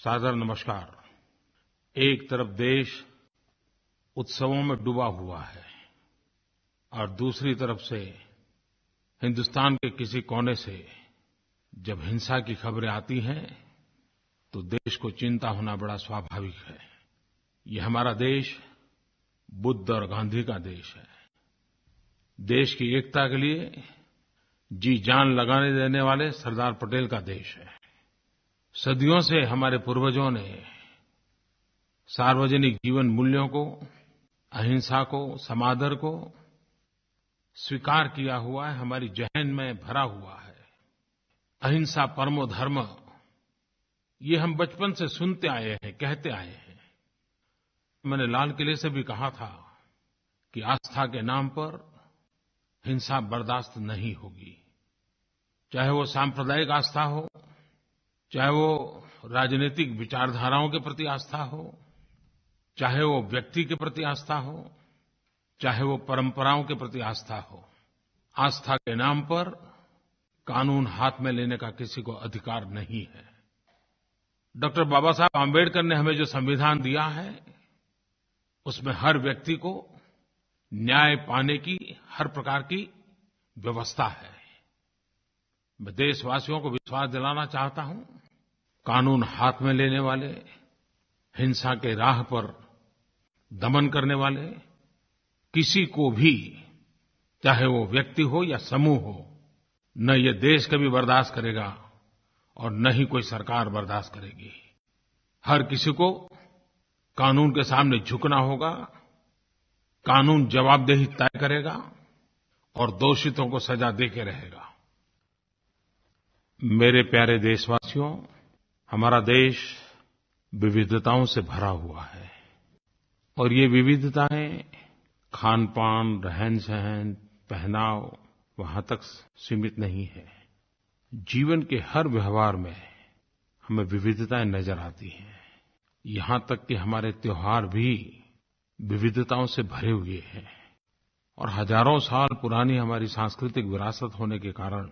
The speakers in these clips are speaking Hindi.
सादर नमस्कार। एक तरफ देश उत्सवों में डूबा हुआ है और दूसरी तरफ से हिंदुस्तान के किसी कोने से जब हिंसा की खबरें आती हैं तो देश को चिंता होना बड़ा स्वाभाविक है। ये हमारा देश बुद्ध और गांधी का देश है। देश की एकता के लिए जी जान लगाने देने वाले सरदार पटेल का देश है। सदियों से हमारे पूर्वजों ने सार्वजनिक जीवन मूल्यों को, अहिंसा को, समादर को स्वीकार किया हुआ है, हमारी ज़हन में भरा हुआ है। अहिंसा परमो धर्म, ये हम बचपन से सुनते आए हैं, कहते आए हैं। मैंने लाल किले से भी कहा था कि आस्था के नाम पर हिंसा बर्दाश्त नहीं होगी। चाहे वो सांप्रदायिक आस्था हो, चाहे वो राजनीतिक विचारधाराओं के प्रति आस्था हो, चाहे वो व्यक्ति के प्रति आस्था हो, चाहे वो परंपराओं के प्रति आस्था हो। आस्था के नाम पर कानून हाथ में लेने का किसी को अधिकार नहीं है। डॉक्टर बाबा साहब आम्बेडकर ने हमें जो संविधान दिया है, उसमें हर व्यक्ति को न्याय पाने की हर प्रकार की व्यवस्था है। मैं देशवासियों को विश्वास दिलाना चाहता हूँ, कानून हाथ में लेने वाले, हिंसा के राह पर दमन करने वाले किसी को भी, चाहे वो व्यक्ति हो या समूह हो, न ये देश कभी बर्दाश्त करेगा और न ही कोई सरकार बर्दाश्त करेगी। हर किसी को कानून के सामने झुकना होगा। कानून जवाबदेही तय करेगा और दोषितों को सजा देके रहेगा। मेरे प्यारे देशवासियों, हमारा देश विविधताओं से भरा हुआ है और ये विविधताएं खानपान, रहनसहन, पहनाव वहाँ तक सीमित नहीं है। जीवन के हर व्यवहार में हमें विविधताएं नज़र आती हैं। यहाँ तक कि हमारे त्योहार भी विविधताओं से भरे हुए हैं और हजारों साल पुरानी हमारी सांस्कृतिक विरासत होने के कारण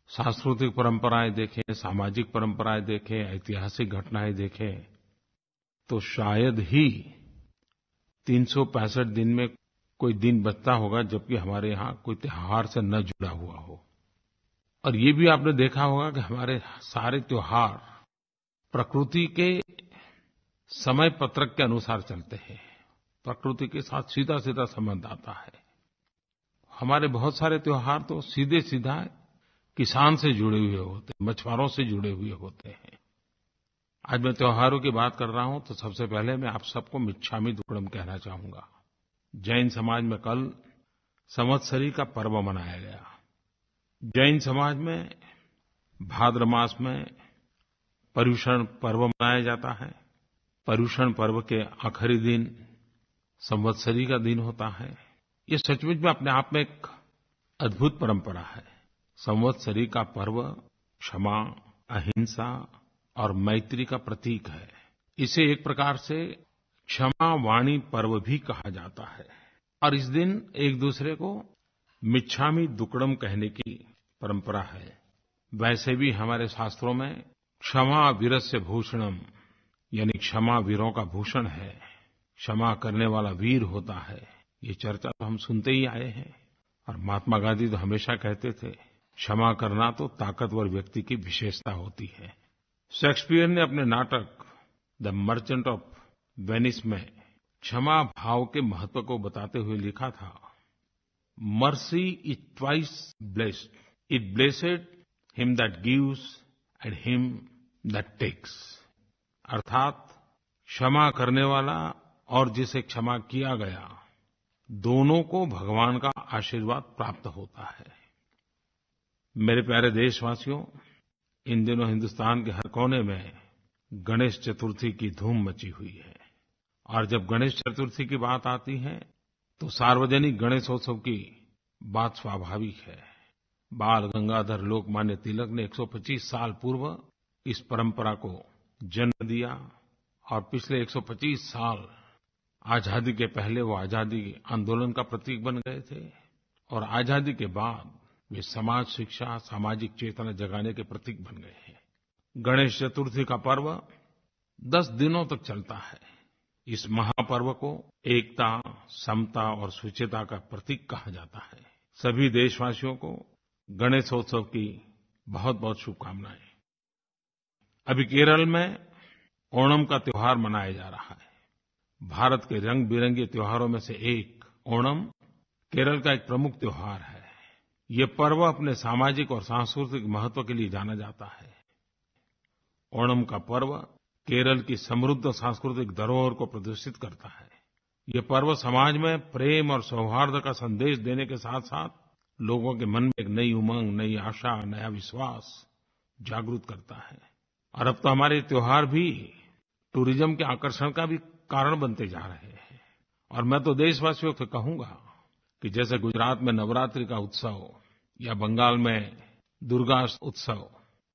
सांस्कृतिक परंपराएं देखें, सामाजिक परंपराएं देखें, ऐतिहासिक घटनाएं देखें तो शायद ही 365 दिन में कोई दिन बचता होगा जबकि हमारे यहाँ कोई त्योहार से न जुड़ा हुआ हो। और ये भी आपने देखा होगा कि हमारे सारे त्योहार प्रकृति के समय पत्रक के अनुसार चलते हैं। प्रकृति के साथ सीधा-सीधा संबंध आता है। हमारे बहुत सारे त्योहार तो सीधे-सीधा किसान से जुड़े हुए होते हैं, मछुआरों से जुड़े हुए होते हैं। आज मैं त्योहारों की बात कर रहा हूँ तो सबसे पहले मैं आप सबको मिच्छामी दुक्कड़म कहना चाहूँगा। जैन समाज में कल संवत्सरी का पर्व मनाया गया। जैन समाज में भाद्र मास में पर्युषण पर्व मनाया जाता है। पर्युषण पर्व के आखिरी दिन संवत्सरी का दिन होता है। ये सचमुच में अपने आप में एक अद्भुत परंपरा है। संवत्सरी का पर्व क्षमा, अहिंसा और मैत्री का प्रतीक है। इसे एक प्रकार से क्षमा वाणी पर्व भी कहा जाता है और इस दिन एक दूसरे को मिच्छामी दुक्कड़म कहने की परंपरा है। वैसे भी हमारे शास्त्रों में क्षमा वीरस्य भूषणम, यानी क्षमा वीरों का भूषण है। क्षमा करने वाला वीर होता है। ये चर्चा तो हम सुनते ही आए हैं और महात्मा गांधी तो हमेशा कहते थे, क्षमा करना तो ताकतवर व्यक्ति की विशेषता होती है। शेक्सपियर ने अपने नाटक द मर्चेंट ऑफ वेनिस में क्षमा भाव के महत्व को बताते हुए लिखा था, mercy is twice blessed, it blessed him that gives and him that takes. अर्थात क्षमा करने वाला और जिसे क्षमा किया गया, दोनों को भगवान का आशीर्वाद प्राप्त होता है। मेरे प्यारे देशवासियों, इन दिनों हिंदुस्तान के हर कोने में गणेश चतुर्थी की धूम मची हुई है और जब गणेश चतुर्थी की बात आती है तो सार्वजनिक गणेशोत्सव की बात स्वाभाविक है। बाल गंगाधर लोकमान्य तिलक ने 125 साल पूर्व इस परंपरा को जन्म दिया और पिछले 125 साल आज़ादी के पहले वो आज़ादी आंदोलन का प्रतीक बन गए थे और आज़ादी के बाद वे समाज शिक्षा, सामाजिक चेतना जगाने के प्रतीक बन गए हैं। गणेश चतुर्थी का पर्व 10 दिनों तक चलता है। इस महापर्व को एकता, समता और शुचिता का प्रतीक कहा जाता है। सभी देशवासियों को गणेशोत्सव की बहुत-बहुत शुभकामनाएं। अभी केरल में ओणम का त्योहार मनाया जा रहा है। भारत के रंगबिरंगे त्योहारों में से एक ओणम केरल का एक प्रमुख त्योहार है। ये पर्व अपने सामाजिक और सांस्कृतिक महत्व के लिए जाना जाता है। ओणम का पर्व केरल की समृद्ध सांस्कृतिक धरोहर को प्रदर्शित करता है। ये पर्व समाज में प्रेम और सौहार्द का संदेश देने के साथसाथ लोगों के मन में एक नई उमंग, नई आशा, नया विश्वास जागृत करता है। और अब तो हमारे त्योहार भी टूरिज्म के आकर्षण का भी कारण बनते जा रहे हैं। और मैं तो देशवासियों से कहूँगा कि जैसे गुजरात में नवरात्रि का उत्सव या बंगाल में दुर्गा उत्सव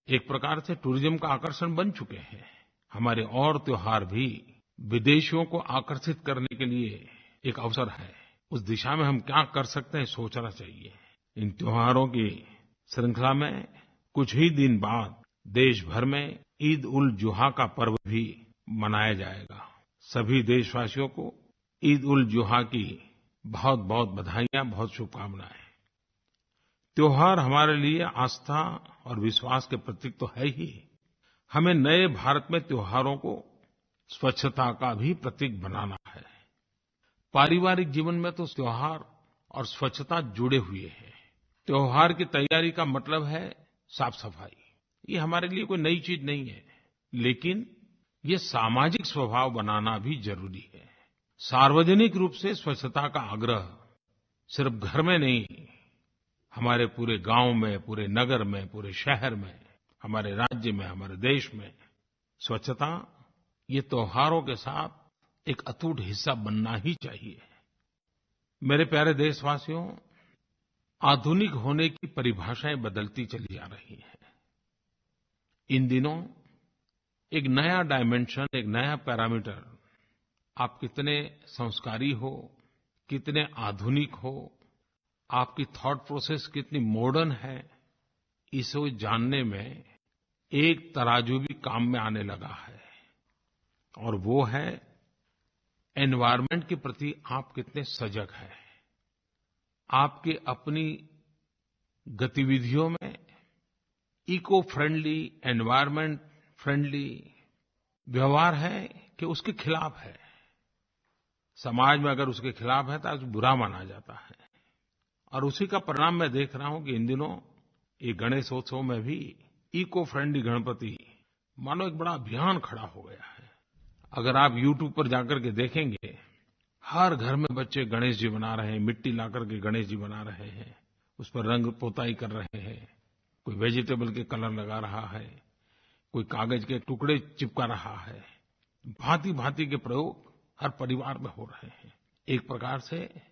एक प्रकार से टूरिज्म का आकर्षण बन चुके हैं, हमारे और त्योहार भी विदेशियों को आकर्षित करने के लिए एक अवसर है। उस दिशा में हम क्या कर सकते हैं, सोचना चाहिए। इन त्योहारों की श्रृंखला में कुछ ही दिन बाद देश भर में ईद-उल-जुहा का पर्व भी मनाया जाएगा। सभी देशवासियों को ईद-उल-जुहा की बहुत-बहुत बधाइयाँ, बहुत शुभकामनाएं। त्योहार हमारे लिए आस्था और विश्वास के प्रतीक तो है ही। हमें नए भारत में त्योहारों को स्वच्छता का भी प्रतीक बनाना है। पारिवारिक जीवन में तो त्योहार और स्वच्छता जुड़े हुए हैं। त्योहार की तैयारी का मतलब है साफ़-सफ़ाई। ये हमारे लिए कोई नई चीज़ नहीं है, लेकिन ये सामाजिक स्वभाव बनाना भी ज़रूरी है। सार्वजनिक रूप से स्वच्छता का आग्रह सिर्फ घर में नहीं, हमारे पूरे गाँव में, पूरे नगर में, पूरे शहर में, हमारे राज्य में, हमारे देश में स्वच्छता ये त्योहारों के साथ एक अटूट हिस्सा बनना ही चाहिए। मेरे प्यारे देशवासियों, आधुनिक होने की परिभाषाएं बदलती चली जा रही हैं। इन दिनों एक नया डायमेंशन, एक नया पैरामीटर, आप कितने संस्कारी हो, कितने आधुनिक हो, आपकी थॉट प्रोसेस कितनी मॉडर्न है, इसे जानने में एक तराजू भी काम में आने लगा है। और वो है एनवायर्नमेंट के प्रति आप कितने सजग हैं। आपकी अपनी गतिविधियों में इको फ्रेंडली, एनवायर्नमेंट फ्रेंडली व्यवहार है कि उसके खिलाफ है। समाज में अगर उसके खिलाफ है तो बुरा माना जाता है। और उसी का परिणाम मैं देख रहा हूँ कि इन दिनों ये गणेशोत्सव में भी इको फ्रेंडली गणपति मानो एक बड़ा अभियान खड़ा हो गया है। अगर आप YouTube पर जाकर के देखेंगे, हर घर में बच्चे गणेश जी बना रहे हैं, मिट्टी ला करके गणेश जी बना रहे हैं, उस पर रंग पोताई कर रहे हैं, कोई वेजिटेबल के कलर लगा रहा है, कोई कागज के टुकड़े चिपका रहा है। भांति-भांति के प्रयोग हर परिवार में हो रहे हैं। एक प्रकार से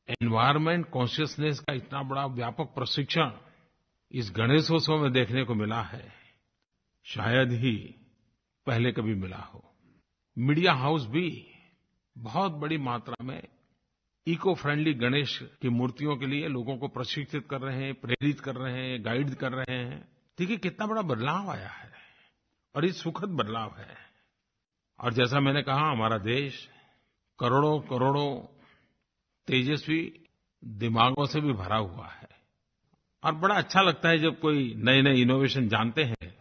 एनवायर्नमेंट कॉन्शियसनेस का इतना बड़ा व्यापक प्रशिक्षण इस गणेशोत्सव में देखने को मिला है, शायद ही पहले कभी मिला हो। मीडिया हाउस भी बहुत बड़ी मात्रा में इको फ्रेंडली गणेश की मूर्तियों के लिए लोगों को प्रशिक्षित कर रहे हैं, प्रेरित कर रहे हैं, गाइड कर रहे हैं। देखिए कितना बड़ा बदलाव आया है और ये सुखद बदलाव है। और जैसा मैंने कहा, हमारा देश करोड़ों-करोड़ों तेजस्वी दिमागों से भी भरा हुआ है। और बड़ा अच्छा लगता है जब कोई नए-नए इनोवेशन जानते हैं।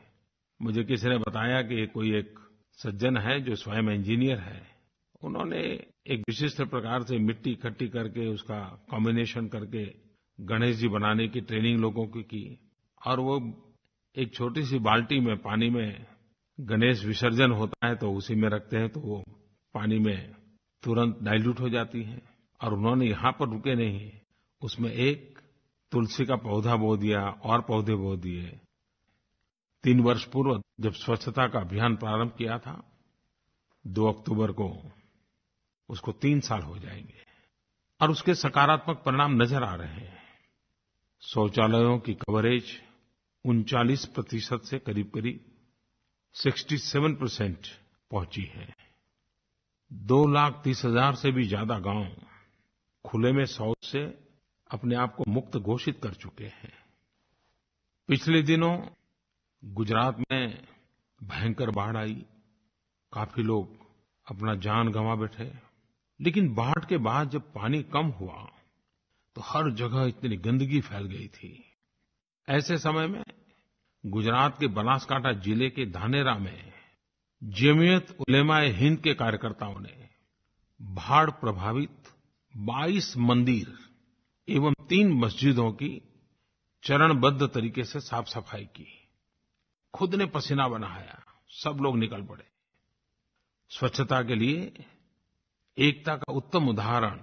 मुझे किसी ने बताया कि कोई एक सज्जन है जो स्वयं इंजीनियर है। उन्होंने एक विशिष्ट प्रकार से मिट्टी इकट्ठी करके उसका कॉम्बिनेशन करके गणेश जी बनाने की ट्रेनिंग लोगों को की। और वो एक छोटी सी बाल्टी में पानी में गणेश विसर्जन होता है तो उसी में रखते हैं तो वो पानी में तुरंत डाइल्यूट हो जाती है। और उन्होंने यहाँ पर रुके नहीं, उसमें एक तुलसी का पौधा बो दिया और पौधे बो दिए। 3 वर्ष पूर्व जब स्वच्छता का अभियान प्रारंभ किया था, 2 अक्टूबर को उसको 3 साल हो जाएंगे और उसके सकारात्मक परिणाम नज़र आ रहे हैं। शौचालयों की कवरेज 39% से करीब-करीब 67% पहुँची है। 2,30,000 से भी ज़्यादा गाँव खुले में शौच से अपने आप को मुक्त घोषित कर चुके हैं। पिछले दिनों गुजरात में भयंकर बाढ़ आई काफी लोग अपना जान गंवा बैठे। लेकिन बाढ़ के बाद जब पानी कम हुआ तो हर जगह इतनी गंदगी फैल गई थी। ऐसे समय में गुजरात के बनासकांठा जिले के धानेरा में जमीयत उलेमा-ए-हिंद के कार्यकर्ताओं ने बाढ़ प्रभावित 22 मंदिर एवं 3 मस्जिदों की चरणबद्ध तरीके से साफ़-सफ़ाई की। खुद ने पसीना बहाया, सब लोग निकल पड़े। स्वच्छता के लिए एकता का उत्तम उदाहरण,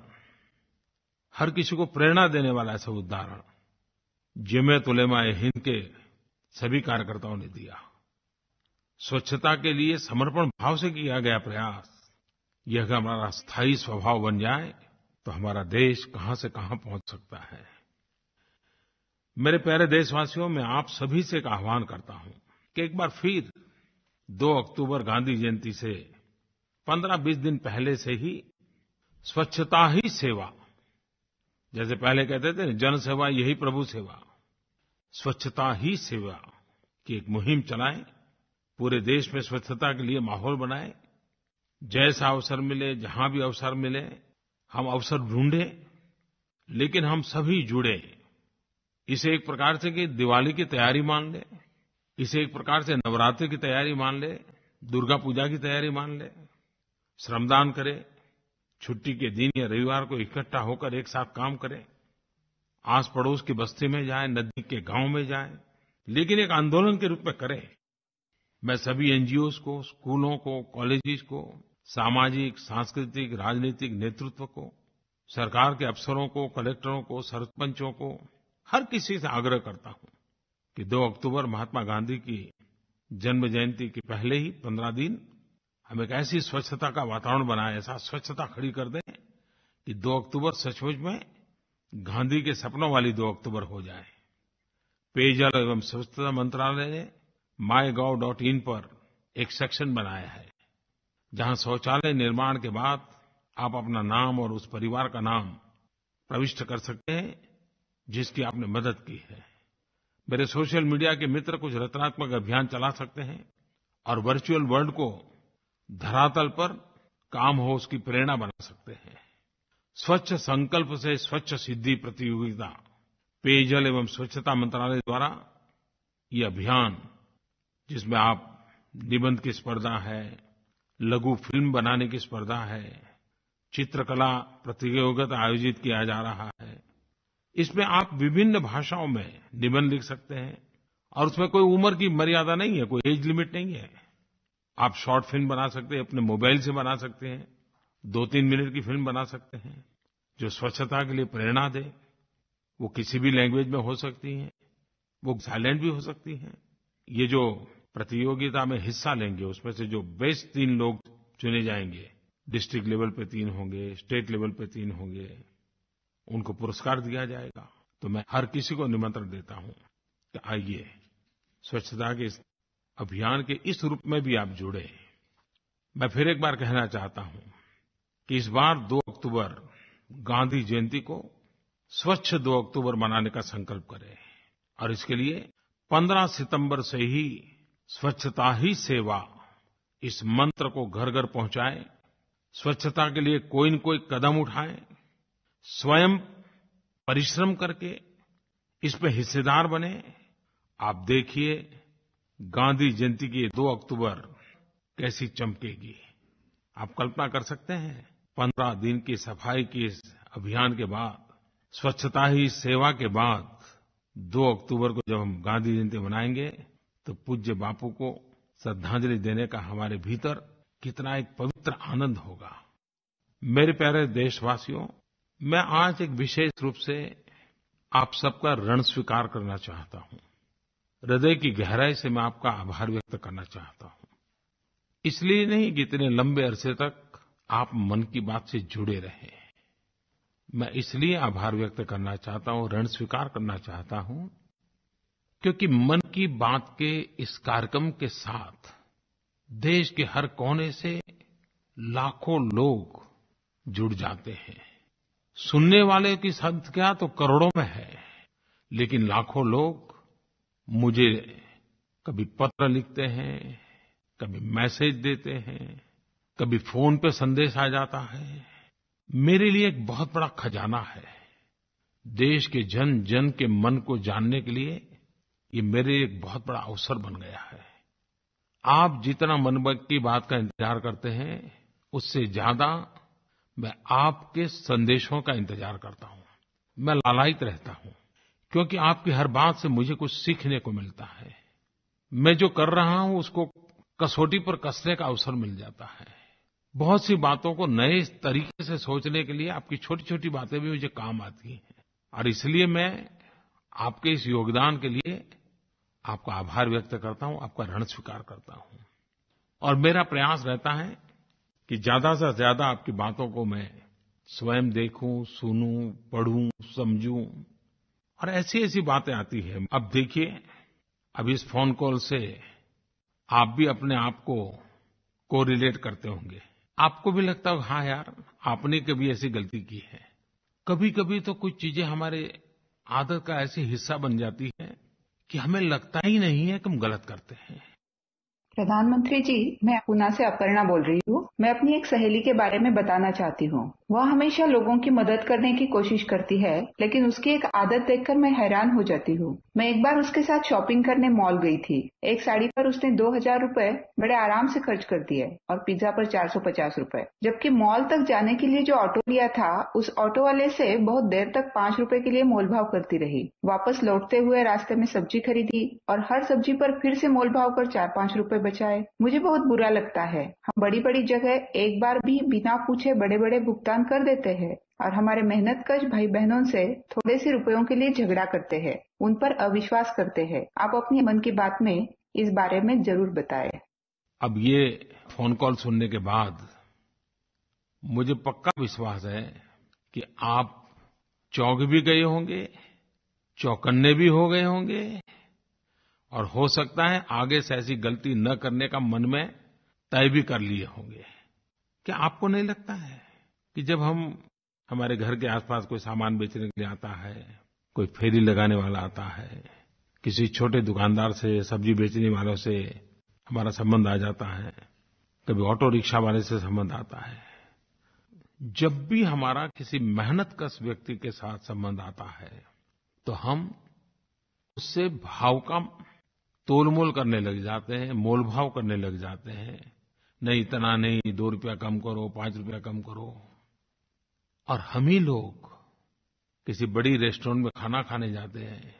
हर किसी को प्रेरणा देने वाला ऐसा उदाहरण जमीयत उलेमा-ए-हिंद के सभी कार्यकर्ताओं ने दिया। स्वच्छता के लिए समर्पण भाव से किया गया प्रयास, यह अगर हमारा स्थायी स्वभाव बन जाए तो हमारा देश कहाँ से कहाँ पहुँच सकता है। मेरे प्यारे देशवासियों, मैं आप सभी से एक आह्वान करता हूँ कि एक बार फिर 2 अक्टूबर गांधी जयंती से 15-20 दिन पहले से ही स्वच्छता ही सेवा, जैसे पहले कहते थे जन सेवा यही प्रभु सेवा, स्वच्छता ही सेवा की एक मुहिम चलाएं। पूरे देश में स्वच्छता के लिए माहौल बनाएं। जैसा अवसर मिले, जहाँ भी अवसर मिले, हम अवसर ढूंढें, लेकिन हम सभी जुड़ें। इसे एक प्रकार से कि दिवाली की तैयारी मान लें, इसे एक प्रकार से नवरात्रि की तैयारी मान लें, दुर्गा पूजा की तैयारी मान लें। श्रमदान करें, छुट्टी के दिन या रविवार को इकट्ठा होकर एक साथ काम करें, आसपड़ोस की बस्ती में जाएं, नजदीक के गाँव में जाएं, लेकिन एक आंदोलन के रूप में करें। मैं सभी एनजीओएस को, स्कूलों को, कॉलेजेस को, सामाजिक, सांस्कृतिक, राजनीतिक नेतृत्व को, सरकार के अफसरों को, कलेक्टरों को, सरपंचों को, हर किसी से आग्रह करता हूँ कि 2 अक्टूबर महात्मा गांधी की जन्म जयंती के पहले ही 15 दिन हम एक ऐसी स्वच्छता का वातावरण बनाएं, ऐसा स्वच्छता खड़ी कर दें कि 2 अक्टूबर सचमुच में गांधी के सपनों वाली 2 अक्टूबर हो जाए। पेयजल एवं स्वच्छता मंत्रालय ने mygov.in पर एक सेक्शन बनाया है, जहाँ शौचालय निर्माण के बाद आप अपना नाम और उस परिवार का नाम प्रविष्ट कर सकते हैं जिसकी आपने मदद की है। मेरे सोशल मीडिया के मित्र कुछ रचनात्मक अभियान चला सकते हैं और वर्चुअल वर्ल्ड को धरातल पर काम हो उसकी प्रेरणा बना सकते हैं। स्वच्छ संकल्प से स्वच्छ सिद्धि प्रतियोगिता, पेयजल एवं स्वच्छता मंत्रालय द्वारा ये अभियान, जिसमें आप निबंध की स्पर्धा है, लघु फिल्म बनाने की स्पर्धा है, चित्रकला प्रतियोगिता आयोजित किया जा रहा है। इसमें आप विभिन्न भाषाओं में निबंध लिख सकते हैं और उसमें कोई उम्र की मर्यादा नहीं है, कोई एज लिमिट नहीं है। आप शॉर्ट फिल्म बना सकते हैं, अपने मोबाइल से बना सकते हैं, 2-3 मिनट की फिल्म बना सकते हैं जो स्वच्छता के लिए प्रेरणा दे। वो किसी भी लैंग्वेज में हो सकती है, वो साइलेंट भी हो सकती हैं। ये जो प्रतियोगिता में हिस्सा लेंगे उसमें से जो बेस्ट 3 लोग चुने जाएंगे, डिस्ट्रिक्ट लेवल पे 3 होंगे, स्टेट लेवल पे 3 होंगे, उनको पुरस्कार दिया जाएगा। तो मैं हर किसी को निमंत्रण देता हूँ कि आइए स्वच्छता के इस अभियान के इस रूप में भी आप जुड़े। मैं फिर एक बार कहना चाहता हूँ कि इस बार 2 अक्टूबर गांधी जयंती को स्वच्छ 2 अक्टूबर मनाने का संकल्प करें और इसके लिए 15 सितंबर से ही स्वच्छता ही सेवा इस मंत्र को घर-घर पहुँचाएं। स्वच्छता के लिए कोई न कोई कदम उठाएं, स्वयं परिश्रम करके इसमें हिस्सेदार बने। आप देखिए गांधी जयंती की 2 अक्टूबर कैसी चमकेगी। आप कल्पना कर सकते हैं 15 दिन की सफाई की इस अभियान के बाद, स्वच्छता ही सेवा के बाद 2 अक्टूबर को जब हम गांधी जयंती मनाएंगे तो पूज्य बापू को श्रद्धांजलि देने का हमारे भीतर कितना एक पवित्र आनंद होगा। मेरे प्यारे देशवासियों, मैं आज एक विशेष रूप से आप सबका ऋण स्वीकार करना चाहता हूँ। हृदय की गहराई से मैं आपका आभार व्यक्त करना चाहता हूँ। इसलिए नहीं कि इतने लंबे अरसे तक आप मन की बात से जुड़े रहे। मैं इसलिए आभार व्यक्त करना चाहता हूँ, ऋण स्वीकार करना चाहता हूँ, क्योंकि मन की बात के इस कार्यक्रम के साथ देश के हर कोने से लाखों लोग जुड़ जाते हैं। सुनने वाले की संख्या तो करोड़ों में है, लेकिन लाखों लोग मुझे कभी पत्र लिखते हैं, कभी मैसेज देते हैं, कभी फ़ोन पे संदेश आ जाता है। मेरे लिए एक बहुत बड़ा खजाना है। देश के जन-जन के मन को जानने के लिए ये मेरे लिए एक बहुत बड़ा अवसर बन गया है। आप जितना मन की बात का इंतज़ार करते हैं, उससे ज़्यादा मैं आपके संदेशों का इंतज़ार करता हूँ। मैं लालायित रहता हूँ, क्योंकि आपकी हर बात से मुझे कुछ सीखने को मिलता है। मैं जो कर रहा हूँ, उसको कसौटी पर कसने का अवसर मिल जाता है। बहुत सी बातों को नए तरीके से सोचने के लिए आपकी छोटी-छोटी बातें भी मुझे काम आती हैं। और इसलिए मैं आपके इस योगदान के लिए आपका आभार व्यक्त करता हूँ, आपका ऋण स्वीकार करता हूँ। और मेरा प्रयास रहता है कि ज़्यादा से ज़्यादा आपकी बातों को मैं स्वयं देखूँ, सुनूँ, पढूँ, समझूँ। और ऐसी-ऐसी बातें आती हैं। अब देखिए, अब इस फ़ोन कॉल से आप भी अपने आप को कोरिलेट करते होंगे। आपको भी लगता होगा, हाँ यार, आपने कभी ऐसी गलती की है। कभीकभी तो कुछ चीज़ें हमारे आदत का ऐसे हिस्सा बन जाती हैं कि हमें लगता ही नहीं है कि हम गलत करते हैं। प्रधानमंत्री जी, मैं पूना से अपर्णा बोल रही हूँ। मैं अपनी एक सहेली के बारे में बताना चाहती हूँ। वह हमेशा लोगों की मदद करने की कोशिश करती है, लेकिन उसकी एक आदत देखकर मैं हैरान हो जाती हूँ। मैं एक बार उसके साथ शॉपिंग करने मॉल गई थी। एक साड़ी पर उसने 2000 रुपए बड़े आराम से खर्च कर दिए और पिज्जा पर 450 रुपए। जबकि मॉल तक जाने के लिए जो ऑटो लिया था, उस ऑटो वाले से बहुत देर तक 5 रुपए के लिए मोलभाव करती रही। वापस लौटते हुए रास्ते में सब्जी खरीदी और हर सब्जी पर फिर से मोलभाव कर 4-5 रुपए बचाए। मुझे बहुत बुरा लगता है। हम बड़ी-बड़ी जगह एक बार भी बिना पूछे बड़े-बड़े भुगतान कर देते हैं और हमारे मेहनतकश भाई बहनों से थोड़े से रुपयों के लिए झगड़ा करते हैं, उन पर अविश्वास करते हैं। आप अपनी मन की बात में इस बारे में जरूर बताएं। अब ये फ़ोन कॉल सुनने के बाद मुझे पक्का विश्वास है कि आप चौंक भी गए होंगे, चौकन्ने भी हो गए होंगे और हो सकता है आगे से ऐसी गलती न करने का मन में तय भी कर लिए होंगे। क्या आपको नहीं लगता है कि जब हम हमारे घर के आसपास कोई सामान बेचने के लिए आता है, कोई फेरी लगाने वाला आता है, किसी छोटे दुकानदार से, सब्जी बेचने वालों से हमारा संबंध आ जाता है, कभी ऑटो रिक्शा वाले से संबंध आता है, जब भी हमारा किसी मेहनतकश व्यक्ति के साथ संबंध आता है, तो हम उससे भाव का तोलमोल करने लग जाते हैं, मोलभाव करने लग जाते हैं। नहीं, इतना नहीं, 2 रुपया कम करो, 5 रुपया कम करो। और हम ही लोग किसी बड़ी रेस्टोरेंट में खाना खाने जाते हैं,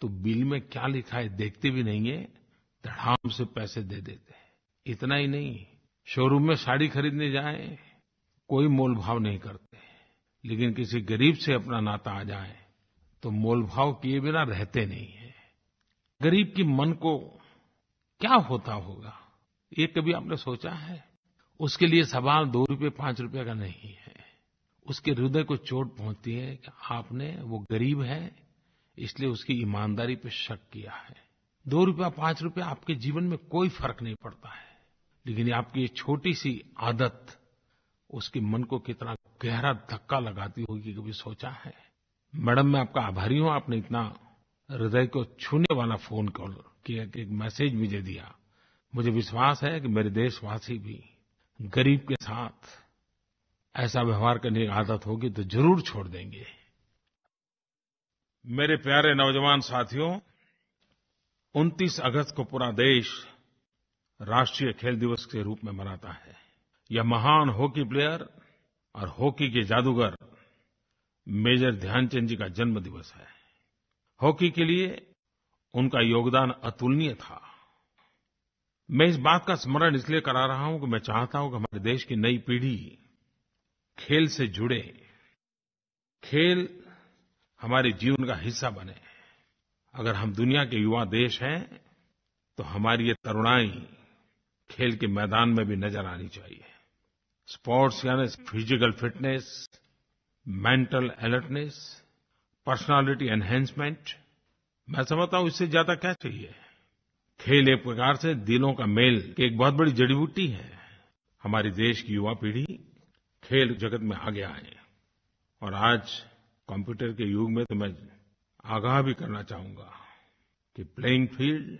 तो बिल में क्या लिखा है देखते भी नहीं है, धड़ाम से पैसे दे देते हैं। इतना ही नहीं, शोरूम में साड़ी खरीदने जाएं, कोई मोलभाव नहीं करते। लेकिन किसी गरीब से अपना नाता आ जाए, तो मोलभाव किए बिना रहते नहीं हैं। गरीब के मन को क्या होता होगा, ये कभी आपने सोचा है? उसके लिए सवाल 2 रुपये 5 रुपये का नहीं है। उसके हृदय को चोट पहुँचती है कि आपने, वो गरीब है, इसलिए उसकी ईमानदारी पे शक किया है। 2 रुपया 5 रुपया आपके जीवन में कोई फ़र्क नहीं पड़ता है, लेकिन आपकी ये छोटी-सी आदत उसके मन को कितना गहरा धक्का लगाती होगी, कभी सोचा है? मैडम, मैं आपका आभारी हूँ, आपने इतना हृदय को छूने वाला फ़ोन कॉल किया, एक मैसेज मुझे दिया। मुझे विश्वास है कि मेरे देशवासी भी गरीब के साथ ऐसा व्यवहार करने की आदत होगी तो ज़रूर छोड़ देंगे। मेरे प्यारे नौजवान साथियों, 29 अगस्त को पूरा देश राष्ट्रीय खेल दिवस के रूप में मनाता है। यह महान हॉकी प्लेयर और हॉकी के जादूगर मेजर ध्यानचंद जी का जन्म दिवस है। हॉकी के लिए उनका योगदान अतुलनीय था। मैं इस बात का स्मरण इसलिए करा रहा हूँ कि मैं चाहता हूँ कि हमारे देश की नई पीढ़ी खेल से जुड़े, खेल हमारे जीवन का हिस्सा बने। अगर हम दुनिया के युवा देश हैं, तो हमारी ये तरुणाई खेल के मैदान में भी नज़र आनी चाहिए। स्पोर्ट्स यानी physical fitness, mental alertness, personality enhancement, मैं समझता हूँ इससे ज़्यादा क्या चाहिए। खेल एक प्रकार से दिलों का मेल की एक बहुत बड़ी जड़ीबूटी है। हमारे देश की युवा पीढ़ी खेल जगत में आगे आए। और आज कंप्यूटर के युग में तो मैं आगाह भी करना चाहूँगा कि प्लेइंग फील्ड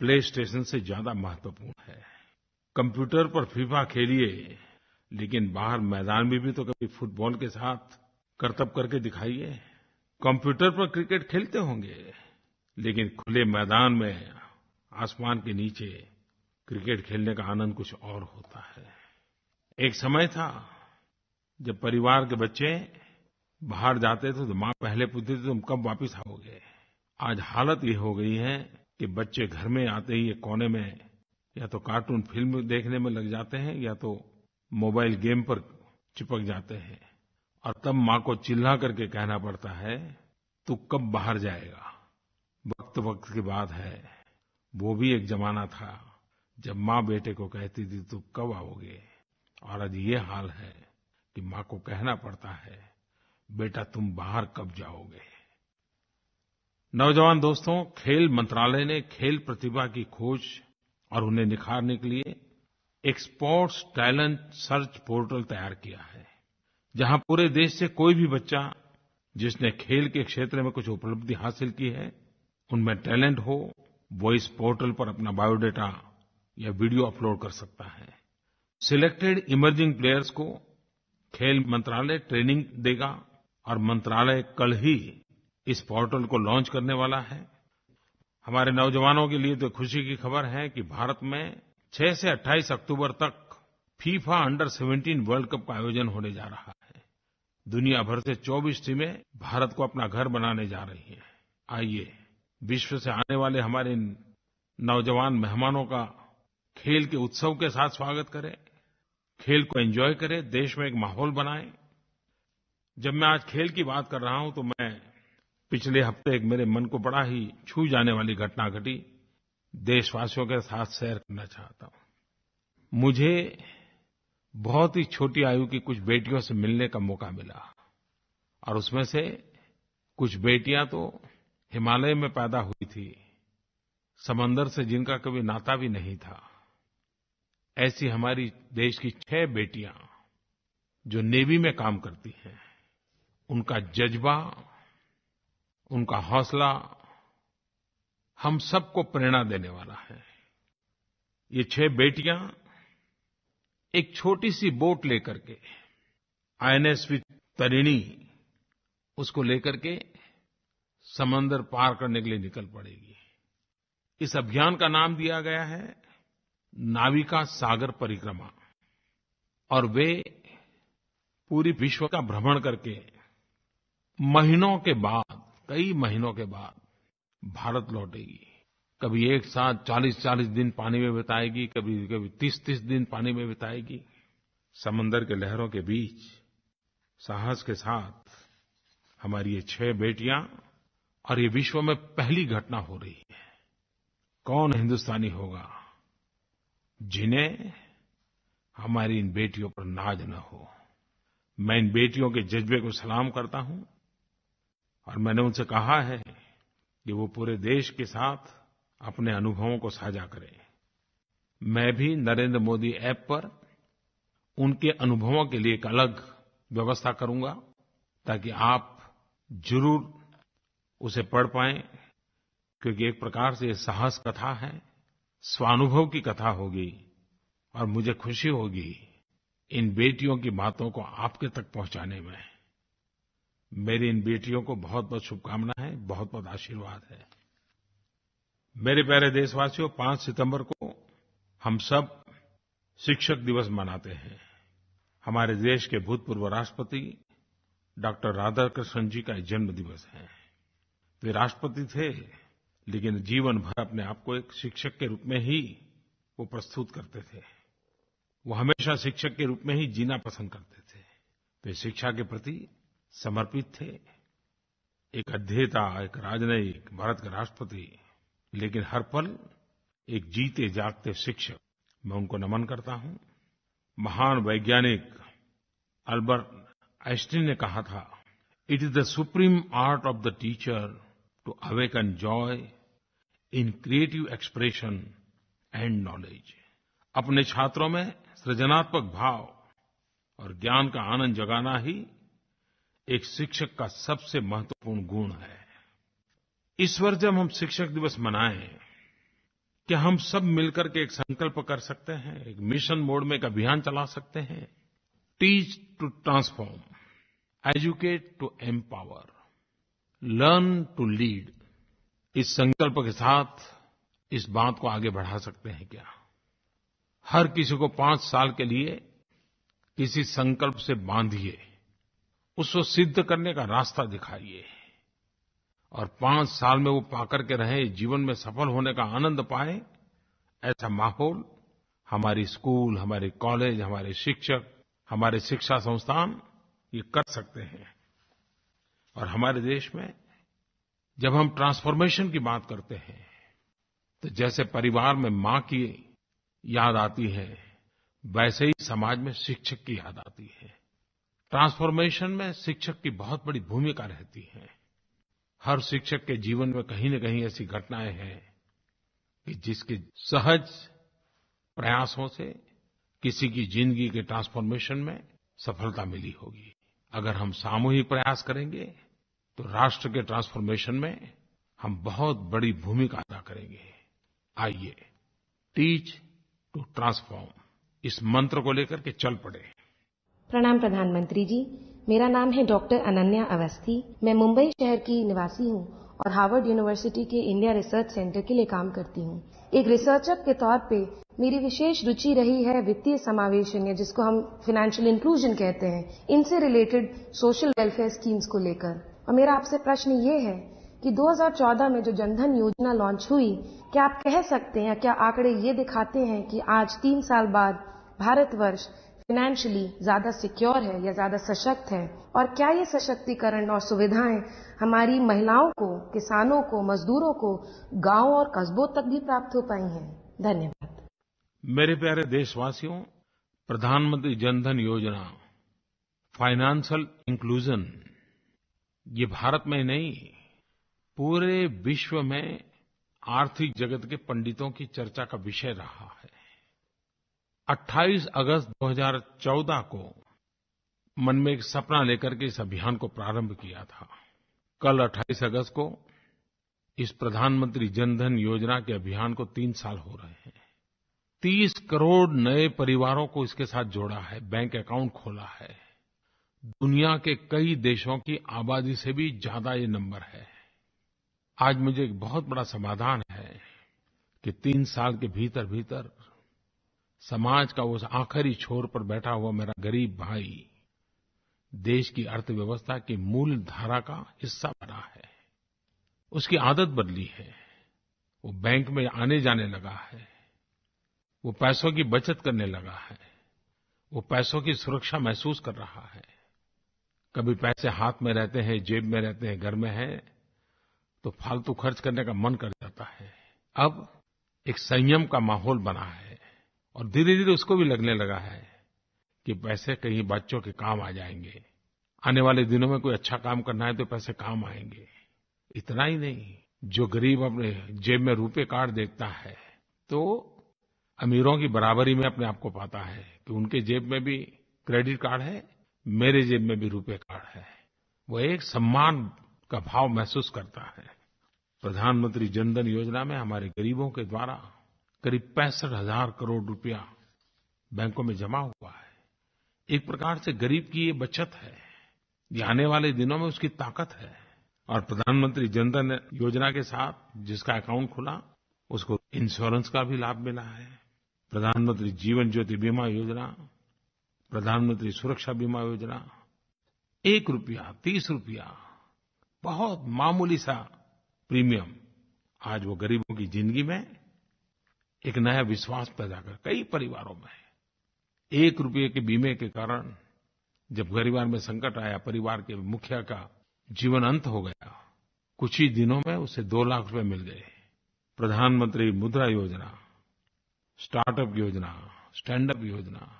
प्ले स्टेशन से ज़्यादा महत्वपूर्ण है। कंप्यूटर पर फीफा खेलिए, लेकिन बाहर मैदान में भी तो कभी फुटबॉल के साथ करतब करके दिखाइए। कंप्यूटर पर क्रिकेट खेलते होंगे, लेकिन खुले मैदान में आसमान के नीचे क्रिकेट खेलने का आनंद कुछ और होता है। एक समय था जब परिवार के बच्चे बाहर जाते थे तो माँ पहले पूछती थी, तुम कब वापस आओगे? आज हालत ये हो गई है कि बच्चे घर में आते ही एक कोने में या तो कार्टून फिल्म देखने में लग जाते हैं या तो मोबाइल गेम पर चिपक जाते हैं, और तब माँ को चिल्ला करके कहना पड़ता है, तू कब बाहर जाएगा? वक्त की बात है, वो भी एक जमाना था जब माँ बेटे को कहती थी, तू कब आओगे? और आज ये हाल है कि माँ को कहना पड़ता है, बेटा तुम बाहर कब जाओगे? नौजवान दोस्तों, खेल मंत्रालय ने खेल प्रतिभा की खोज और उन्हें निखारने के लिए एक स्पोर्ट्स टैलेंट सर्च पोर्टल तैयार किया है, जहाँ पूरे देश से कोई भी बच्चा जिसने खेल के क्षेत्र में कुछ उपलब्धि हासिल की है, उनमें टैलेंट हो, वो इस पोर्टल पर अपना बायोडाटा या वीडियो अपलोड कर सकता है। सिलेक्टेड इमर्जिंग प्लेयर्स को खेल मंत्रालय ट्रेनिंग देगा और मंत्रालय कल ही इस पोर्टल को लॉन्च करने वाला है। हमारे नौजवानों के लिए तो खुशी की खबर है कि भारत में 6 से 28 अक्टूबर तक फीफा अंडर 17 वर्ल्ड कप का आयोजन होने जा रहा है। दुनिया भर से 24 टीमें भारत को अपना घर बनाने जा रही हैं। आइए, विश्व से आने वाले हमारे नौजवान मेहमानों का खेल के उत्सव के साथ स्वागत करें, खेल को एंजॉय करें, देश में एक माहौल बनाएं। जब मैं आज खेल की बात कर रहा हूं तो मैं पिछले हफ्ते एक मेरे मन को बड़ा ही छू जाने वाली घटना घटी, देशवासियों के साथ शेयर करना चाहता हूं। मुझे बहुत ही छोटी आयु की कुछ बेटियों से मिलने का मौका मिला, और उसमें से कुछ बेटियां तो हिमालय में पैदा हुई थी, समंदर से जिनका कभी नाता भी नहीं था। ऐसी हमारी देश की 6 बेटियां जो नेवी में काम करती हैं, उनका जज्बा, उनका हौसला हम सबको प्रेरणा देने वाला है। ये 6 बेटियां एक छोटी सी बोट लेकर के INSV तरिणी उसको लेकर के समंदर पार करने के लिए निकल पड़ेगी। इस अभियान का नाम दिया गया है नाविका सागर परिक्रमा, और वे पूरी विश्व का भ्रमण करके महीनों के बाद, कई महीनों के बाद भारत लौटेगी। कभी एक साथ 40-40 दिन पानी में बिताएगी, कभी 30-30 दिन पानी में बिताएगी। समंदर के लहरों के बीच साहस के साथ हमारी ये 6 बेटियां, और ये विश्व में पहली घटना हो रही है। कौन हिंदुस्तानी होगा जिन्हें हमारी इन बेटियों पर नाज न हो। मैं इन बेटियों के जज्बे को सलाम करता हूं, और मैंने उनसे कहा है कि वो पूरे देश के साथ अपने अनुभवों को साझा करें। मैं भी नरेंद्र मोदी ऐप पर उनके अनुभवों के लिए एक अलग व्यवस्था करूंगा, ताकि आप जरूर उसे पढ़ पाएं, क्योंकि एक प्रकार से ये साहस कथा है, स्वानुभव की कथा होगी, और मुझे खुशी होगी इन बेटियों की बातों को आपके तक पहुंचाने में। मेरी इन बेटियों को बहुत-बहुत शुभकामनाएं, बहुत-बहुत आशीर्वाद है। मेरे प्यारे देशवासियों, 5 सितंबर को हम सब शिक्षक दिवस मनाते हैं। हमारे देश के भूतपूर्व राष्ट्रपति डॉक्टर राधाकृष्णन जी का जन्म दिवस है। वे राष्ट्रपति थे, लेकिन जीवन भर अपने आप को एक शिक्षक के रूप में ही वो प्रस्तुत करते थे। वो हमेशा शिक्षक के रूप में ही जीना पसंद करते थे। वे शिक्षा के प्रति समर्पित थे, एक अध्येता, एक राजनयिक, भारत के राष्ट्रपति, लेकिन हर पल एक जीते जागते शिक्षक। मैं उनको नमन करता हूँ। महान वैज्ञानिक अल्बर्ट आइंस्टीन ने कहा था, it is the supreme art of the teacher to awaken joy in creative expression and knowledge. अपने छात्रों में सृजनात्मक भाव और ज्ञान का आनंद जगाना ही एक शिक्षक का सबसे महत्वपूर्ण गुण है। इस वर्ष जब हम शिक्षक दिवस मनाएं, क्या हम सब मिलकर के एक संकल्प कर सकते हैं, एक मिशन मोड में एक अभियान चला सकते हैं? Teach to transform, educate to empower, learn to lead. इस संकल्प के साथ इस बात को आगे बढ़ा सकते हैं क्या? हर किसी को 5 साल के लिए किसी संकल्प से बांधिए, उसको सिद्ध करने का रास्ता दिखाइए और 5 साल में वो पाकर के रहे, जीवन में सफल होने का आनंद पाए। ऐसा माहौल हमारी स्कूल, हमारे कॉलेज, हमारे शिक्षक, हमारे शिक्षा संस्थान ये कर सकते हैं। और हमारे देश में जब हम ट्रांसफॉर्मेशन की बात करते हैं तो जैसे परिवार में माँ की याद आती है, वैसे ही समाज में शिक्षक की याद आती है। ट्रांसफॉर्मेशन में शिक्षक की बहुत बड़ी भूमिका रहती है। हर शिक्षक के जीवन में कहीं न कहीं ऐसी घटनाएँ हैं कि जिसके सहज प्रयासों से किसी की ज़िंदगी के ट्रांसफॉर्मेशन में सफलता मिली होगी। अगर हम सामूहिक प्रयास करेंगे तो राष्ट्र के ट्रांसफॉर्मेशन में हम बहुत बड़ी भूमिका अदा करेंगे। आइए, टीच टू ट्रांसफॉर्म, इस मंत्र को लेकर के चल पड़े। प्रणाम प्रधानमंत्री जी, मेरा नाम है डॉक्टर अनन्या अवस्थी। मैं मुंबई शहर की निवासी हूँ और हार्वर्ड यूनिवर्सिटी के इंडिया रिसर्च सेंटर के लिए काम करती हूँ। एक रिसर्चर के तौर पे मेरी विशेष रुचि रही है वित्तीय समावेशन, या जिसको हम फाइनेंशियल इंक्लूजन कहते हैं, इनसे रिलेटेड सोशल वेलफेयर स्कीम्स को लेकर। और मेरा आपसे प्रश्न ये है कि 2014 में जो जनधन योजना लॉन्च हुई, क्या आप कह सकते हैं, क्या आंकड़े ये दिखाते हैं कि आज 3 साल बाद भारतवर्ष फाइनेंशियली ज्यादा सिक्योर है या ज्यादा सशक्त है? और क्या ये सशक्तिकरण और सुविधाएं हमारी महिलाओं को, किसानों को, मजदूरों को गांव और कस्बों तक भी प्राप्त हो पाई हैं? धन्यवाद। मेरे प्यारे देशवासियों, प्रधानमंत्री जनधन योजना, फाइनेंशियल इंक्लूजन, ये भारत में नहीं, पूरे विश्व में आर्थिक जगत के पंडितों की चर्चा का विषय रहा है। 28 अगस्त 2014 को मन में एक सपना लेकर के इस अभियान को प्रारंभ किया था। कल 28 अगस्त को इस प्रधानमंत्री जनधन योजना के अभियान को 3 साल हो रहे हैं। 30 करोड़ नए परिवारों को इसके साथ जोड़ा है, बैंक अकाउंट खोला है। दुनिया के कई देशों की आबादी से भी ज्यादा ये नंबर है। आज मुझे एक बहुत बड़ा समाधान है कि 3 साल के भीतर समाज का उस आखिरी छोर पर बैठा हुआ मेरा गरीब भाई देश की अर्थव्यवस्था की मूल धारा का हिस्सा बना है। उसकी आदत बदली है, वो बैंक में आने जाने लगा है, वो पैसों की बचत करने लगा है, वो पैसों की सुरक्षा महसूस कर रहा है। कभी पैसे हाथ में रहते हैं, जेब में रहते हैं, घर में हैं, तो फालतू खर्च करने का मन कर जाता है। अब एक संयम का माहौल बना है और धीरे-धीरे उसको भी लगने लगा है कि पैसे कहीं बच्चों के काम आ जाएंगे। आने वाले दिनों में कोई अच्छा काम करना है तो पैसे काम आएंगे। इतना ही नहीं, जो गरीब अपने जेब में रुपए कार्ड देखता है तो अमीरों की बराबरी में अपने आप को पाता है कि उनके जेब में भी क्रेडिट कार्ड है, मेरे जेब में भी रुपए कार्ड है। वो एक सम्मान का भाव महसूस करता है। प्रधानमंत्री जनधन योजना में हमारे गरीबों के द्वारा करीब 65,000 करोड़ रुपया बैंकों में जमा हुआ है। एक प्रकार से गरीब की ये बचत है, ये आने वाले दिनों में उसकी ताकत है। और प्रधानमंत्री जनधन योजना के साथ जिसका अकाउंट खुला, उसको इंश्योरेंस का भी लाभ मिला है। प्रधानमंत्री जीवन ज्योति बीमा योजना, प्रधानमंत्री सुरक्षा बीमा योजना, 1 रुपया, 30 रुपया, बहुत मामूली सा प्रीमियम आज वो गरीबों की जिंदगी में एक नया विश्वास पैदा कर कई परिवारों में। 1 रुपये के बीमे के कारण जब परिवार में संकट आया, परिवार के मुखिया का जीवन अंत हो गया, कुछ ही दिनों में उसे 2 लाख रुपए मिल गए। प्रधानमंत्री मुद्रा योजना, स्टार्टअप योजना, स्टैंड अप योजना,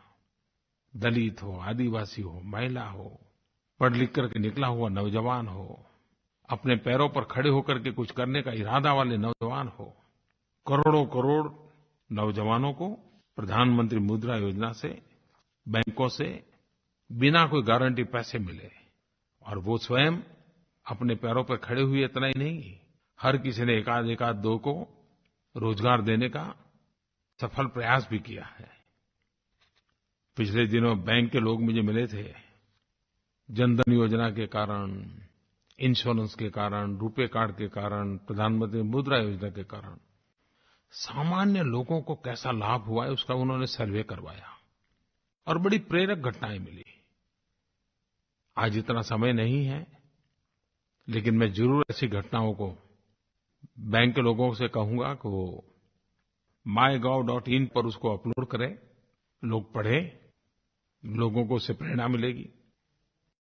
दलित हो, आदिवासी हो, महिला हो, पढ़ लिख करके निकला हुआ नौजवान हो, अपने पैरों पर खड़े होकर के कुछ करने का इरादा वाले नौजवान हो, करोड़ों करोड़ नौजवानों को प्रधानमंत्री मुद्रा योजना से बैंकों से बिना कोई गारंटी पैसे मिले और वो स्वयं अपने पैरों पर खड़े हुए। इतना ही नहीं, हर किसी ने एकाध 2 को रोजगार देने का सफल प्रयास भी किया है। पिछले दिनों बैंक के लोग मुझे मिले थे। जनधन योजना के कारण, इंश्योरेंस के कारण, रुपे कार्ड के कारण, प्रधानमंत्री मुद्रा योजना के कारण सामान्य लोगों को कैसा लाभ हुआ है उसका उन्होंने सर्वे करवाया और बड़ी प्रेरक घटनाएं मिली। आज इतना समय नहीं है, लेकिन मैं जरूर ऐसी घटनाओं को बैंक के लोगों से कहूँगा कि वो mygov.in पर उसको अपलोड करें, लोग पढ़ें, लोगों को उससे प्रेरणा मिलेगी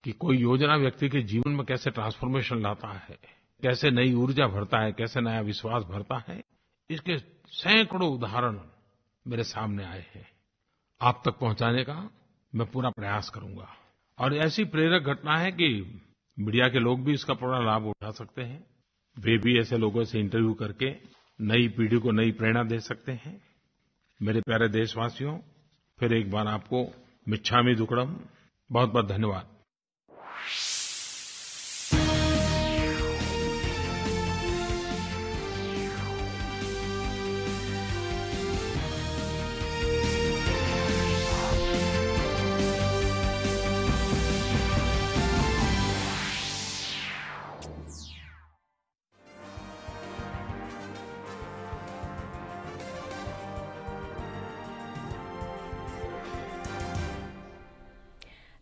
कि कोई योजना व्यक्ति के जीवन में कैसे ट्रांसफॉर्मेशन लाता है, कैसे नई ऊर्जा भरता है, कैसे नया विश्वास भरता है। इसके सैकड़ों उदाहरण मेरे सामने आए हैं। आप तक पहुँचाने का मैं पूरा प्रयास करूँगा। और ऐसी प्रेरक घटना है कि मीडिया के लोग भी इसका पूरा लाभ उठा सकते हैं। वे भी ऐसे लोगों से इंटरव्यू करके नई पीढ़ी को नई प्रेरणा दे सकते हैं। मेरे प्यारे देशवासियों, फिर एक बार आपको मिच्छामी दुक्कड़म, बहुत-बहुत धन्यवाद।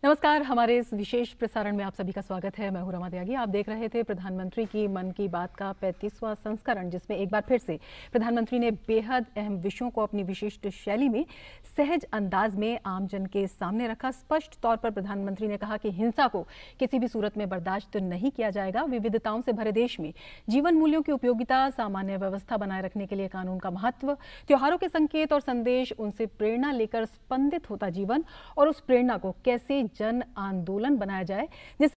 नमस्कार, हमारे इस विशेष प्रसारण में आप सभी का स्वागत है। मैं हूं रमा त्यागी। आप देख रहे थे प्रधानमंत्री की मन की बात का 35वां संस्करण, जिसमें एक बार फिर से प्रधानमंत्री ने बेहद अहम विषयों को अपनी विशिष्ट शैली में सहज अंदाज में आमजन के सामने रखा। स्पष्ट तौर पर प्रधानमंत्री ने कहा कि हिंसा को किसी भी सूरत में बर्दाश्त नहीं किया जाएगा। विविधताओं से भरे देश में जीवन मूल्यों की उपयोगिता, सामान्य व्यवस्था बनाए रखने के लिए कानून का महत्व, त्योहारों के संकेत और संदेश, उनसे प्रेरणा लेकर स्पंदित होता जीवन और उस प्रेरणा को कैसे जन आंदोलन बनाया जाए जिस